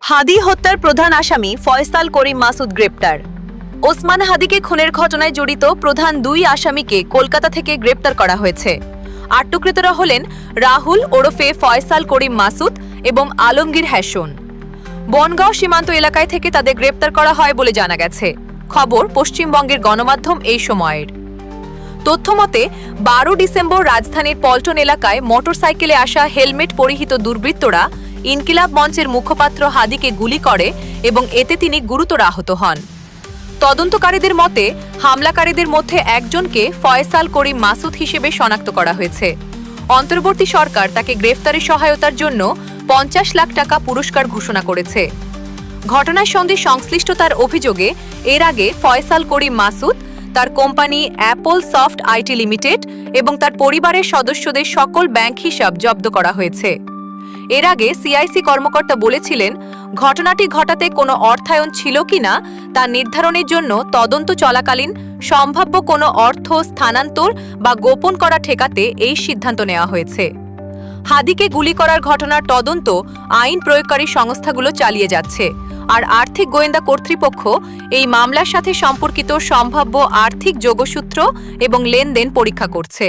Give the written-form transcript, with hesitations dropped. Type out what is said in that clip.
হাদি হত্যার প্রধান আসামি ফয়সাল করিম মাসুদ গ্রেপ্তার। ওসমান হাদিকে খুনের ঘটনায় জড়িত প্রধান দুই আসামিকে কলকাতা থেকে গ্রেপ্তার করা হয়েছে। আটককৃতরা হলেন রাহুল ওরফে ফয়সাল করিম মাসুদ এবং আলমগীর হ্যাসন। বনগাঁও সীমান্ত এলাকায় থেকে তাদের গ্রেপ্তার করা হয় বলে জানা গেছে। খবর পশ্চিমবঙ্গের গণমাধ্যম এই সময়ের। তথ্যমতে 12 ডিসেম্বর রাজধানীর পল্টন এলাকায় মোটরসাইকেলে আসা হেলমেট পরিহিত দুর্বৃত্তরা ইনকিলাব মঞ্চের মুখপাত্র হাদিকে গুলি করে এবং এতে তিনি গুরুতর আহত হন। তদন্তকারীদের মতে হামলাকারীদের মধ্যে একজনকে ফয়সাল করিম মাসুদ হিসেবে শনাক্ত করা হয়েছে। অন্তর্বর্তী সরকার তাকে গ্রেফতারে সহায়তার জন্য 50 লাখ টাকা পুরস্কার ঘোষণা করেছে। ঘটনার সঙ্গে সংশ্লিষ্টতার অভিযোগে এর আগে ফয়সাল করিম মাসুদ, তার company Apple soft IT limited এবং তার পরিবারের সদস্যদের সকল ব্যাংক হিসাব জব্দ করা হয়েছে। এর আগে সিআইসি কর্মকর্তা বলেছিলেন, ঘটনাটি ঘটাতে কোনো অর্থায়ন ছিল কিনা তা নির্ধারণের জন্য তদন্ত চলাকালীন সম্ভাব্য কোনো অর্থ স্থানান্তর বা গোপন করা ঠেকাতে এই সিদ্ধান্ত নেওয়া হয়েছে। হাদিকে গুলি করার ঘটনার তদন্ত আইন প্রয়োগকারী সংস্থাগুলো চালিয়ে যাচ্ছে, আর আর্থিক গোয়েন্দা কর্তৃপক্ষ এই মামলার সাথে সম্পর্কিত সম্ভাব্য আর্থিক যোগসূত্র এবং লেনদেন পরীক্ষা করছে।